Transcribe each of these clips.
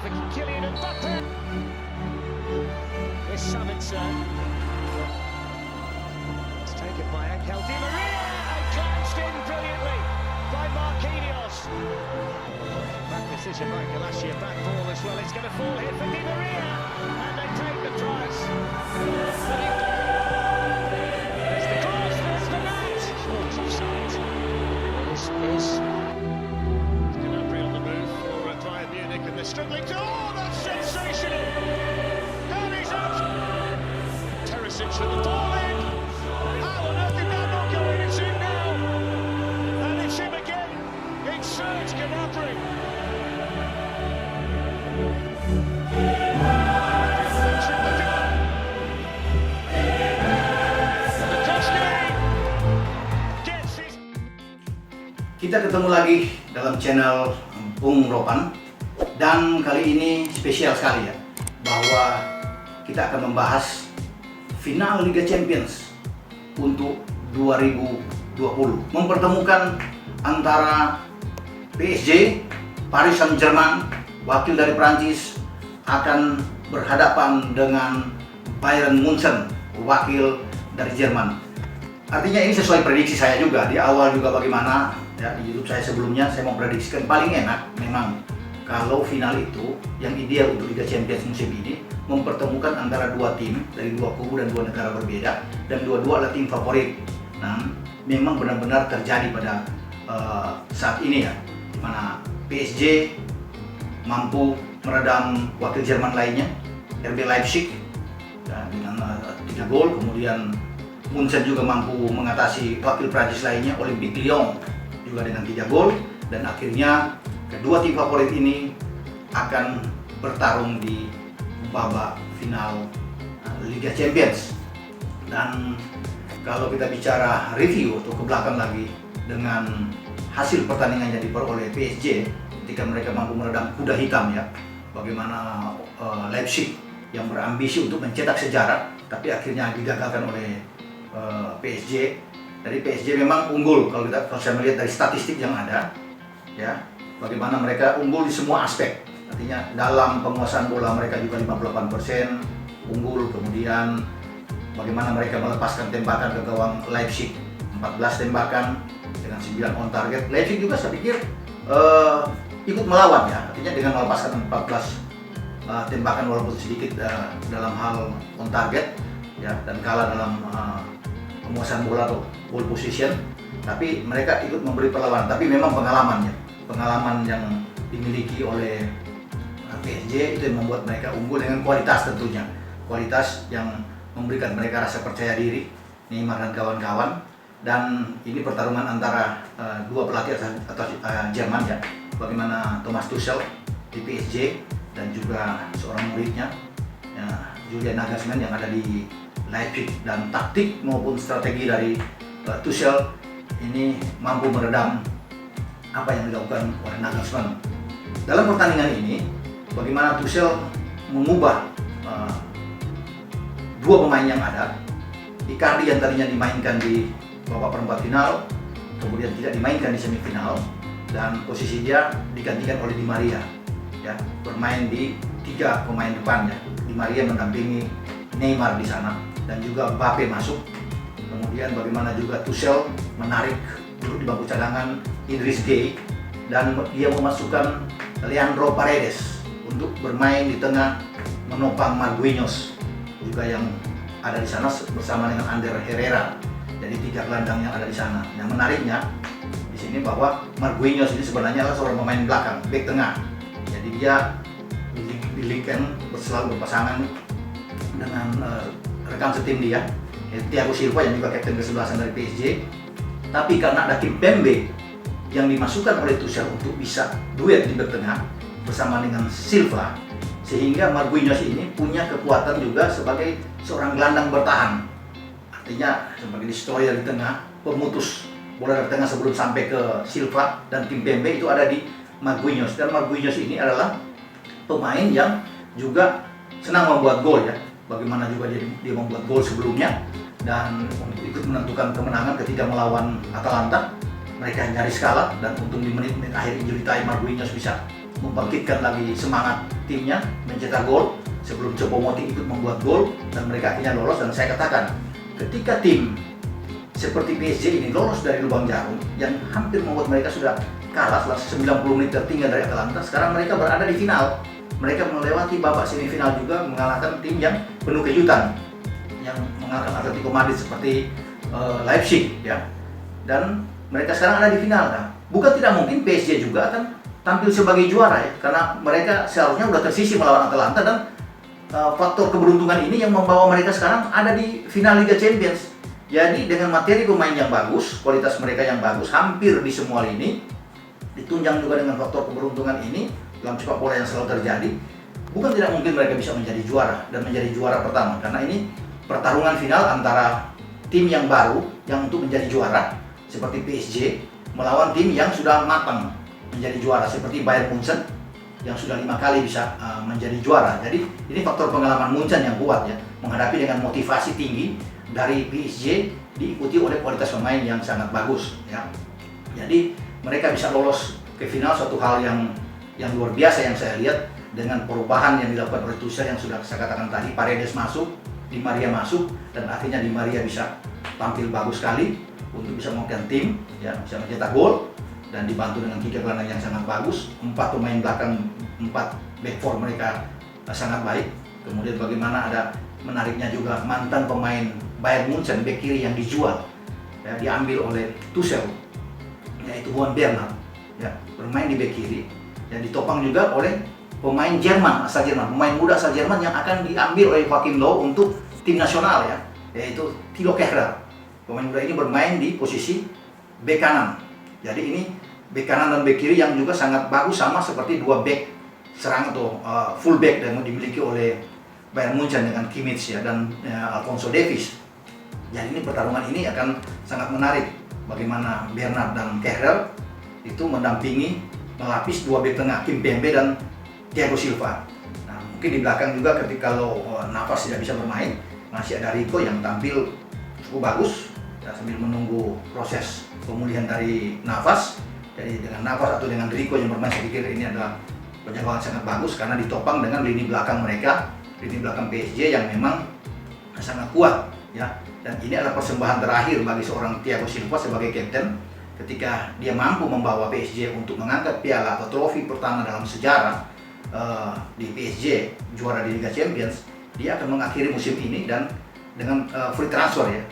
for Kylian Mbappe. Here's Sabitzer. It's taken by Angel Di Maria and glanced in brilliantly by Marquinhos. Back decision by Galassia, back ball as well. It's going to fall here for Di Maria, and they take the prize. There's the cross, there's the match. Short offside. This is Gnabry on the move for Bayern Munich, and they're struggling to. Oh, that's sensational! That is out. Teresic with the ball in. How on earth did that not go in? It's in now, and it's him again. It's Serge Gnabry. Kita ketemu lagi dalam channel Bung Ropan, dan kali ini spesial sekali ya, bahwa kita akan membahas final Liga Champions untuk 2020, mempertemukan antara PSG, Paris Saint-Germain, wakil dari Prancis, akan berhadapan dengan Bayern Munchen, wakil dari Jerman. Artinya ini sesuai prediksi saya juga di awal juga, bagaimana ya, di YouTube saya sebelumnya saya memprediksikan paling enak memang kalau final itu yang ideal untuk Liga Champions musim ini mempertemukan antara dua tim dari dua kubu dan dua negara berbeda, dan dua-dua adalah tim favorit. Nah, memang benar-benar terjadi pada saat ini ya, di mana PSG mampu meredam wakil Jerman lainnya, RB Leipzig, ya, dengan 3 gol. Kemudian Munchen juga mampu mengatasi wakil Prancis lainnya, Olympique Lyon, juga dengan 3 gol. Dan akhirnya kedua tim favorit ini akan bertarung di babak final Liga Champions. Dan kalau kita bicara review atau ke belakang lagi dengan hasil pertandingan yang diperoleh PSG ketika mereka mampu meredam kuda hitam ya, bagaimana Leipzig yang berambisi untuk mencetak sejarah tapi akhirnya digagalkan oleh PSG. Dari PSG memang unggul kalau saya melihat dari statistik yang ada ya, bagaimana mereka unggul di semua aspek. Artinya dalam penguasaan bola mereka juga 58% unggul. Kemudian bagaimana mereka melepaskan tembakan ke gawang Leipzig, 14 tembakan dengan 9 on target. Leipzig juga saya pikir ikut melawan ya, artinya dengan melepaskan 14 tembakan walaupun sedikit dalam hal on target ya, dan kalah dalam penguasaan bola atau ball position, tapi mereka ikut memberi perlawanan. Tapi memang pengalaman yang dimiliki oleh PSG itu yang membuat mereka unggul dengan kualitas, tentunya kualitas yang memberikan mereka rasa percaya diri, Neymar dan kawan-kawan. Dan ini pertarungan antara dua pelatih atau Jerman ya, bagaimana Thomas Tuchel di PSG dan juga seorang muridnya ya, Julian Nagelsmann yang ada di Leipzig. Dan taktik maupun strategi dari Tuchel ini mampu meredam apa yang dilakukan oleh Nagelsmann. Dalam pertandingan ini, bagaimana Tuchel mengubah dua pemain yang ada, Icardi yang tadinya dimainkan di babak perempat final, kemudian tidak dimainkan di semifinal, dan posisi dia digantikan oleh Di Maria ya, bermain di 3 pemain depan ya. Di Maria mendampingi Neymar di sana, dan juga Mbappe masuk. Kemudian bagaimana juga Tuchel menarik duduk di bangku cadangan Idris Gueye, dan dia memasukkan Leandro Paredes untuk bermain di tengah menopang Marquinhos juga yang ada di sana bersama dengan Ander Herrera. Jadi 3 gelandang yang ada di sana. Yang menariknya di sini bahwa Marquinhos ini sebenarnya adalah seorang pemain belakang, bek tengah. Jadi dia di Ligue 1 selalu berpasangan dengan rekan setim dia, Thiago Silva yang juga kapten ke-11 dari PSG. Tapi karena ada Kimpembe yang dimasukkan oleh Tuchel untuk bisa duet di bek tengah bersama dengan Silva, sehingga Marquinhos ini punya kekuatan juga sebagai seorang gelandang bertahan. Artinya sebagai destroyer di tengah, pemutus bola dari tengah sebelum sampai ke Silva dan Kimpembe itu ada di Marquinhos. Dan Marquinhos ini adalah pemain yang juga senang membuat gol ya. Bagaimana juga dia membuat gol sebelumnya, dan untuk ikut menentukan kemenangan ketika melawan Atalanta. Mereka nyaris kalah, dan untung di menit-menit akhir injury time Marquinhos bisa membangkitkan lagi semangat timnya mencetak gol sebelum Choupo-Moting ikut membuat gol dan mereka akhirnya lolos. Dan saya katakan, ketika tim seperti PSG ini lolos dari lubang jarum yang hampir membuat mereka sudah kalah setelah 90 menit tertinggal dari Atalanta, sekarang mereka berada di final. Mereka melewati babak semifinal juga, mengalahkan tim yang penuh kejutan, yang mengalahkan Atletico Madrid seperti Leipzig ya. Dan mereka sekarang ada di final. Nah, bukan tidak mungkin PSG juga akan tampil sebagai juara ya, karena mereka seharusnya sudah tersisih melawan Atalanta dan faktor keberuntungan ini yang membawa mereka sekarang ada di final Liga Champions. Jadi dengan materi pemain yang bagus, kualitas mereka yang bagus hampir di semua lini, ditunjang juga dengan faktor keberuntungan ini dalam sepak bola yang selalu terjadi, bukan tidak mungkin mereka bisa menjadi juara dan menjadi juara pertama, karena ini pertarungan final antara tim yang baru yang untuk menjadi juara seperti PSG melawan tim yang sudah matang menjadi juara seperti Bayern Munchen yang sudah 5 kali bisa menjadi juara. Jadi ini faktor pengalaman Munchen yang kuat ya, menghadapi dengan motivasi tinggi dari PSG, diikuti oleh kualitas pemain yang sangat bagus ya. Jadi mereka bisa lolos ke final, suatu hal yang luar biasa yang saya lihat dengan perubahan yang dilakukan oleh Tuchel yang sudah saya katakan tadi. Paredes masuk, Di Maria masuk, dan akhirnya Di Maria bisa tampil bagus sekali untuk bisa mewakilkan tim ya, bisa mencetak gol dan dibantu dengan 3 gelandang yang sangat bagus. 4 pemain belakang, 4 back four mereka sangat baik. Kemudian bagaimana ada menariknya juga mantan pemain Bayern Munchen, bek kiri yang dijual ya, diambil oleh Tuchel, yaitu Juan Bernat ya, bermain di bek kiri dan ditopang juga oleh pemain Jerman asal Jerman, pemain muda asal Jerman yang akan diambil oleh Joachim Löw untuk tim nasional ya, yaitu Thilo Kehrer. Pemain muda ini bermain di posisi bek kanan. Jadi ini bek kanan dan bek kiri yang juga sangat bagus, sama seperti 2 bek serang atau full back yang dimiliki oleh Bayern Munchen dengan Kimmich ya, dan Alphonso Davies. Jadi ini pertarungan ini akan sangat menarik, bagaimana Bernat dan Kehrer itu mendampingi melapis 2 bek tengah, Kimpembe dan Thiago Silva. Nah, mungkin di belakang juga ketika Navas tidak bisa bermain, masih ada Rico yang tampil cukup bagus ya, sambil menunggu proses pemulihan dari Navas. Jadi dengan Navas atau dengan Rico yang bermain, saya pikir ini adalah penjagaan sangat bagus karena ditopang dengan lini belakang mereka, lini belakang PSG yang memang sangat kuat ya. Dan ini adalah persembahan terakhir bagi seorang Thiago Silva sebagai kapten ketika dia mampu membawa PSG untuk mengangkat piala atau trofi pertama dalam sejarah di PSG, juara di Liga Champions. Dia akan mengakhiri musim ini dan dengan free transfer ya.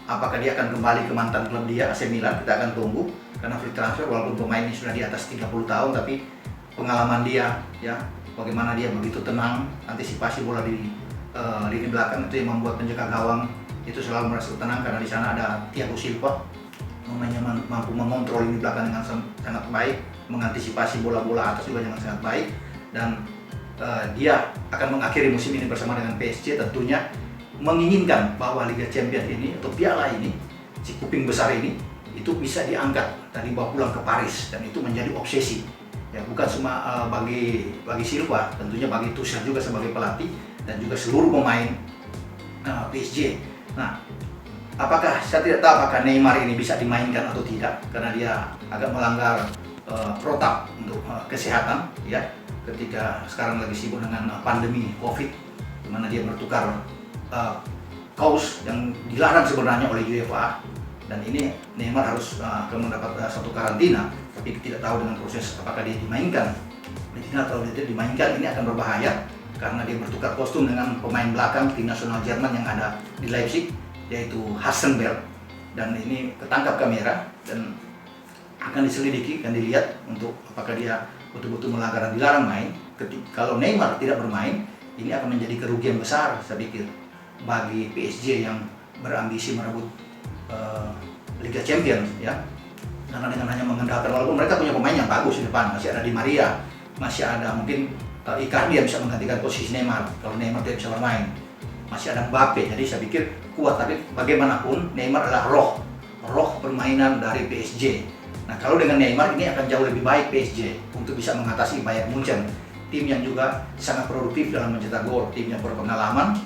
Apakah dia akan kembali ke mantan klub dia, AC Milan, kita akan tunggu, karena free transfer walaupun pemain ini sudah di atas 30 tahun, tapi pengalaman dia ya, bagaimana dia begitu tenang, antisipasi bola di lini belakang itu yang membuat penjaga gawang itu selalu merasa tenang, karena di sana ada Thiago Silva, pemainnya mampu mengontrol lini belakang dengan sangat baik, mengantisipasi bola-bola atas juga dengan sangat baik, dan dia akan mengakhiri musim ini bersama dengan PSG, tentunya menginginkan bahwa Liga Champions ini atau piala ini, si kuping besar ini, itu bisa diangkat dan dibawa pulang ke Paris, dan itu menjadi obsesi ya, bukan cuma bagi Silva, tentunya bagi Tuchel juga sebagai pelatih dan juga seluruh pemain PSG. Nah, saya tidak tahu apakah Neymar ini bisa dimainkan atau tidak, karena dia agak melanggar protap untuk kesehatan ya, ketika sekarang lagi sibuk dengan pandemi COVID, di mana dia bertukar kaos yang dilarang sebenarnya oleh UEFA, dan ini Neymar harus akan mendapat satu karantina, tapi tidak tahu dengan proses apakah dia dimainkan atau tidak dimainkan. Ini akan berbahaya karena dia bertukar kostum dengan pemain belakang tim nasional Jerman yang ada di Leipzig, yaitu Hasenberg, dan ini ketangkap kamera dan akan diselidiki dan dilihat untuk apakah dia betul-betul melanggar dan dilarang main. Kalau Neymar tidak bermain, ini akan menjadi kerugian besar saya pikir bagi PSG yang berambisi merebut Liga Champions ya, karena dengan hanya mengandalkan, walaupun mereka punya pemain yang bagus di depan, masih ada Di Maria, masih ada mungkin Icardi yang bisa menggantikan posisi Neymar kalau Neymar tidak bisa bermain, masih ada Mbappe, jadi saya pikir kuat. Tapi bagaimanapun Neymar adalah roh permainan dari PSG. Nah, kalau dengan Neymar ini akan jauh lebih baik PSG untuk bisa mengatasi Bayern Munchen, tim yang juga sangat produktif dalam mencetak gol, tim yang berpengalaman,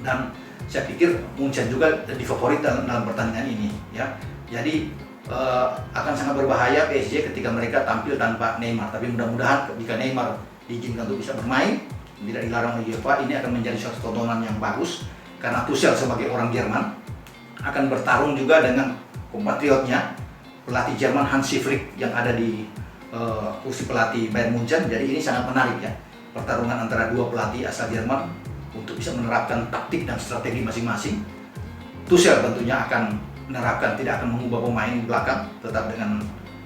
dan saya pikir Munchen juga difavorit dalam pertandingan ini ya. Jadi akan sangat berbahaya PSG ketika mereka tampil tanpa Neymar, tapi mudah-mudahan jika Neymar diizinkan untuk bisa bermain, tidak dilarang oleh UEFA. Ini akan menjadi suatu tontonan yang bagus karena Tuchel sebagai orang Jerman akan bertarung juga dengan kompatriotnya pelatih Jerman Hansi Flick yang ada di kursi pelatih Bayern Munchen. Jadi ini sangat menarik ya, pertarungan antara dua pelatih asal Jerman untuk bisa menerapkan taktik dan strategi masing-masing. Tuchel tentunya akan menerapkan, tidak akan mengubah pemain di belakang, tetap dengan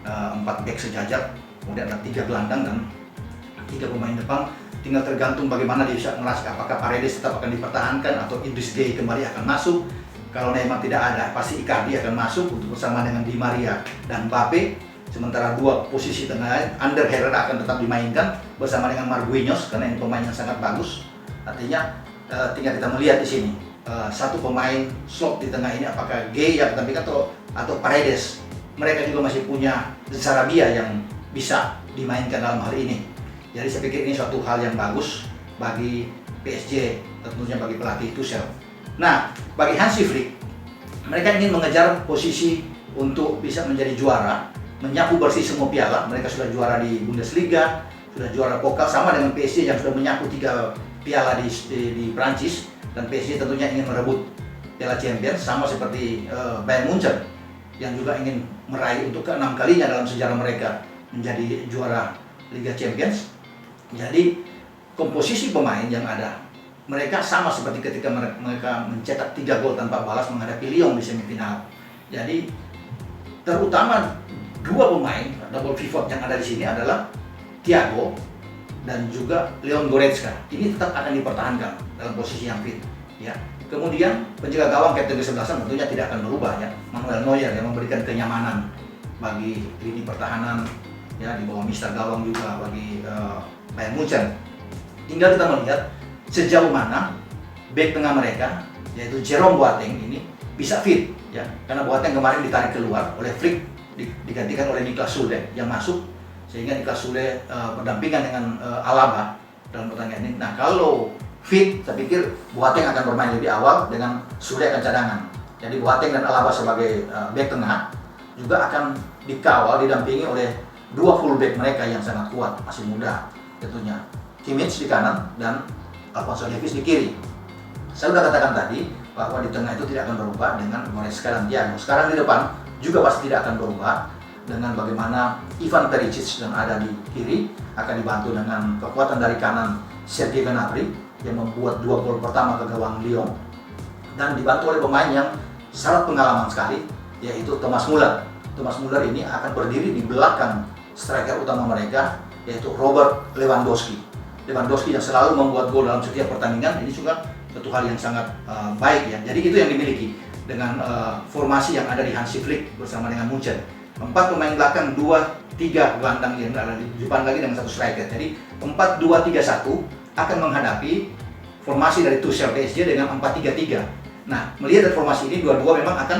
4 back sejajar, kemudian ada 3 gelandang dan 3 pemain depan. Tinggal tergantung bagaimana dia bisa ngelas, apakah Paredes tetap akan dipertahankan atau Idris Gueye kembali akan masuk. Kalau Neymar tidak ada, pasti Icardi akan masuk untuk bersama dengan Di Maria dan Mbappe. Sementara 2 posisi tengah, Ander Herrera akan tetap dimainkan bersama dengan Marquinhos karena ini pemain yang sangat bagus. Artinya tinggal kita melihat di sini satu pemain slot di tengah ini, apakah Gueye yang tampilkan atau Paredes. Mereka juga masih punya Sarabia yang bisa dimainkan dalam hal ini. Jadi saya pikir ini suatu hal yang bagus bagi PSG, tentunya bagi pelatih Tuchel. Nah, bagi Hansi Flick, mereka ingin mengejar posisi untuk bisa menjadi juara, menyapu bersih semua piala. Mereka sudah juara di Bundesliga, sudah juara Pokal, sama dengan PSG yang sudah menyapu 3 piala di Prancis. Dan PSG tentunya ingin merebut Piala Champions, sama seperti Bayern Munchen yang juga ingin meraih untuk ke-6 kalinya dalam sejarah mereka menjadi juara Liga Champions. Jadi komposisi pemain yang ada, mereka sama seperti ketika mereka mencetak 3 gol tanpa balas menghadapi Lyon di semifinal. Jadi terutama 2 pemain double pivot yang ada di sini adalah Thiago dan juga Leon Goretzka. Ini tetap akan dipertahankan dalam posisi yang fit ya. Kemudian penjaga gawang kapten ke-11 tentunya tidak akan berubah ya, Manuel Neuer yang memberikan kenyamanan bagi lini pertahanan ya, di bawah mister gawang juga bagi Bayern Munchen. Tinggal kita melihat sejauh mana bek tengah mereka yaitu Jerome Boateng ini bisa fit ya, karena Boateng kemarin ditarik keluar oleh Flick, digantikan oleh Niklas Süle yang masuk, sehingga Niklas Süle berdampingan dengan Alaba dalam pertandingan ini. Nah, kalau fit, saya pikir Boateng akan bermain lebih awal dengan Süle akan cadangan. Jadi Boateng dan Alaba sebagai bek tengah juga akan dikawal, didampingi oleh 2 fullback mereka yang sangat kuat, masih muda tentunya. Kimmich di kanan dan Alphonso Davies di kiri. Saya sudah katakan tadi bahwa di tengah itu tidak akan berubah dengan Goretzka dan Thiago. Sekarang di depan juga pasti tidak akan berubah dengan bagaimana Ivan Perisic yang ada di kiri akan dibantu dengan kekuatan dari kanan Serge Gnabry yang membuat 2 gol pertama ke gawang Lyon, dan dibantu oleh pemain yang sangat pengalaman sekali yaitu Thomas Müller. Thomas Müller ini akan berdiri di belakang striker utama mereka yaitu Robert Lewandowski. Lewandowski yang selalu membuat gol dalam setiap pertandingan, ini juga satu hal yang sangat baik ya. Jadi itu yang dimiliki dengan formasi yang ada di Hansi Flick bersama dengan Munchen. 4 pemain belakang, 2-3 gelandang yang ada di depan lagi dengan 1 striker. Jadi 4-2-3-1 akan menghadapi formasi dari Tuchel PSG dengan 4-3-3. Nah, melihat dari formasi ini, dua-dua memang akan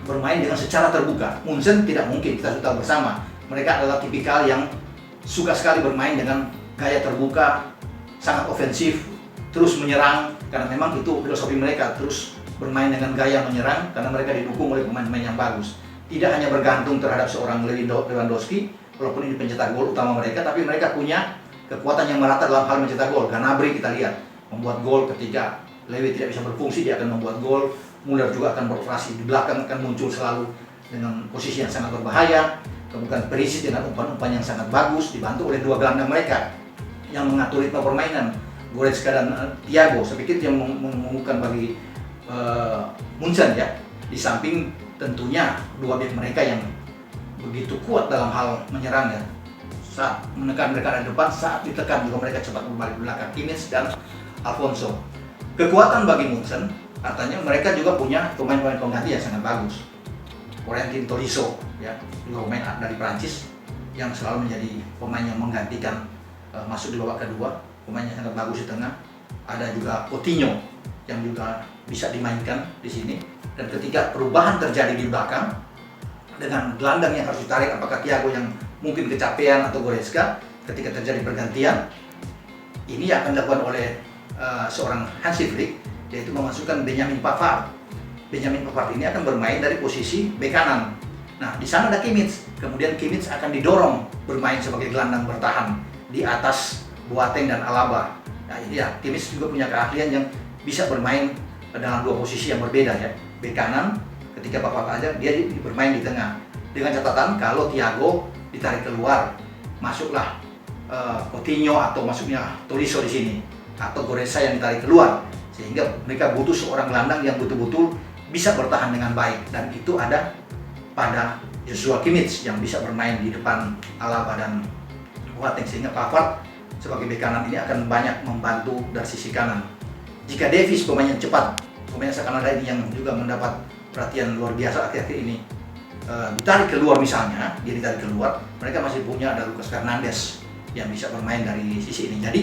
bermain dengan secara terbuka. Munchen tidak mungkin, kita sudah tahu bersama. Mereka adalah tipikal yang suka sekali bermain dengan gaya terbuka, sangat ofensif, terus menyerang, karena memang itu filosofi mereka, terus bermain dengan gaya menyerang, karena mereka didukung oleh pemain-pemain yang bagus. Tidak hanya bergantung terhadap seorang Lewandowski, walaupun ini pencetak gol utama mereka, tapi mereka punya kekuatan yang merata dalam hal mencetak gol. Gnabry kita lihat membuat gol ketika Lewy tidak bisa berfungsi, dia akan membuat gol. Müller juga akan beroperasi di belakang, akan muncul selalu dengan posisi yang sangat berbahaya. Kemudian Perisic dengan umpan-umpan yang sangat bagus, dibantu oleh 2 gelandang mereka yang mengatur ritme permainan, Goretzka dan Thiago. Saya pikir yang menguntungkan bagi Munchen ya. Di samping tentunya 2 bek mereka yang begitu kuat dalam hal menyerang ya. Saat menekan mereka dari depan, saat ditekan juga mereka cepat berbalik belakang, Kimmich dan Alphonso. Kekuatan bagi Munchen, artinya mereka juga punya pemain-pemain pengganti yang sangat bagus. Corentin Tolisso ya, juga pemain dari Prancis yang selalu menjadi pemain yang menggantikan masuk di babak kedua, pemain yang sangat bagus di tengah. Ada juga Coutinho yang juga bisa dimainkan di sini. Dan ketika perubahan terjadi di belakang dengan gelandang yang harus ditarik, apakah Thiago yang mungkin kecapean atau Goretzka, ketika terjadi pergantian, ini akan dilakukan oleh seorang Hansi Flick, yaitu memasukkan Benjamin Pavard. Benjamin Pavard ini akan bermain dari posisi bek kanan. Nah, di sana ada Kimmich. Kemudian Kimmich akan didorong bermain sebagai gelandang bertahan di atas Boateng dan Alaba. Nah ini ya, Kimmich juga punya keahlian yang bisa bermain dalam dua posisi yang berbeda ya. Bek kanan ketika Bapak aja dia bermain di tengah. Dengan catatan kalau Thiago ditarik keluar, masuklah Coutinho atau masuknya Tolisso di sini atau Goretzka yang ditarik keluar, sehingga mereka butuh seorang gelandang yang betul-betul bisa bertahan dengan baik, dan itu ada pada Joshua Kimmich yang bisa bermain di depan Alaba dan Boateng, sehingga Pavard sebagai bek kanan ini akan banyak membantu dari sisi kanan. Jika Davies pemain yang cepat, pemain asal Kanada ini yang juga mendapat perhatian luar biasa akhir-akhir ini, ditarik keluar misalnya, dia ditarik keluar, mereka masih punya ada Lucas Fernandes yang bisa bermain dari sisi ini. Jadi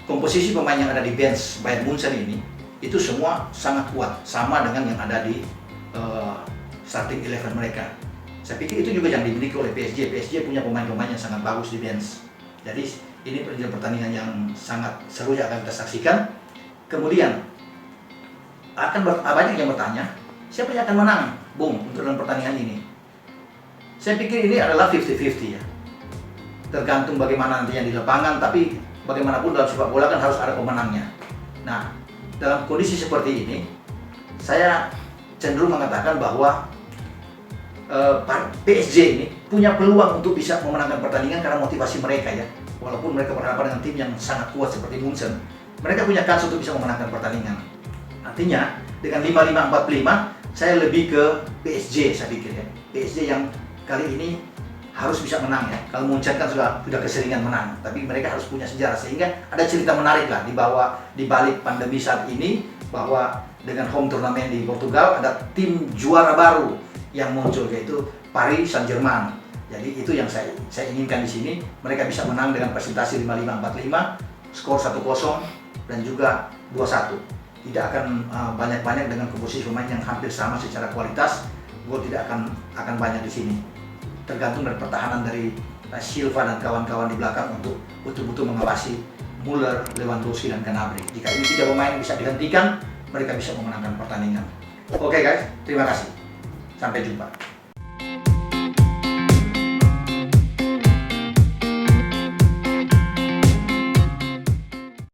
komposisi pemain yang ada di bench Bayern Munchen ini itu semua sangat kuat, sama dengan yang ada di starting 11 mereka. Saya pikir itu juga yang dimiliki oleh PSG. PSG punya pemain-pemain yang sangat bagus di bench. Jadi ini pertandingan yang sangat seru yang akan kita saksikan. Kemudian banyak yang bertanya, siapa yang akan menang, Bung, untuk dalam pertandingan ini? Saya pikir ini adalah 50-50 ya. Tergantung bagaimana nantinya di lapangan, tapi bagaimanapun dalam sepak bola kan harus ada pemenangnya. Nah, dalam kondisi seperti ini, saya cenderung mengatakan bahwa PSG ini punya peluang untuk bisa memenangkan pertandingan karena motivasi mereka ya. Walaupun mereka berhadapan dengan tim yang sangat kuat seperti Munchen, mereka punya kans untuk bisa memenangkan pertandingan. Artinya, dengan 5-5-4-5, saya lebih ke PSG saya pikir ya. PSG yang kali ini harus bisa menang ya. Kalau Munchen kan sudah keseringan menang, tapi mereka harus punya sejarah, sehingga ada cerita menarik lah di balik pandemi saat ini, bahwa dengan home turnamen di Portugal ada tim juara baru yang muncul, yaitu Paris Saint-Germain. Jadi itu yang saya inginkan di sini, mereka bisa menang dengan presentasi 5-5-4-5, skor 1-0 dan juga 2-1. Tidak akan banyak-banyak dengan komposisi pemain yang hampir sama secara kualitas, gol tidak akan banyak di sini. Tergantung dari pertahanan dari Silva dan kawan-kawan di belakang untuk betul-betul mengawasi Müller, Lewandowski dan Gnabry. Jika ini tiga pemain bisa dihentikan, mereka bisa memenangkan pertandingan. Oke guys, terima kasih. Sampai jumpa.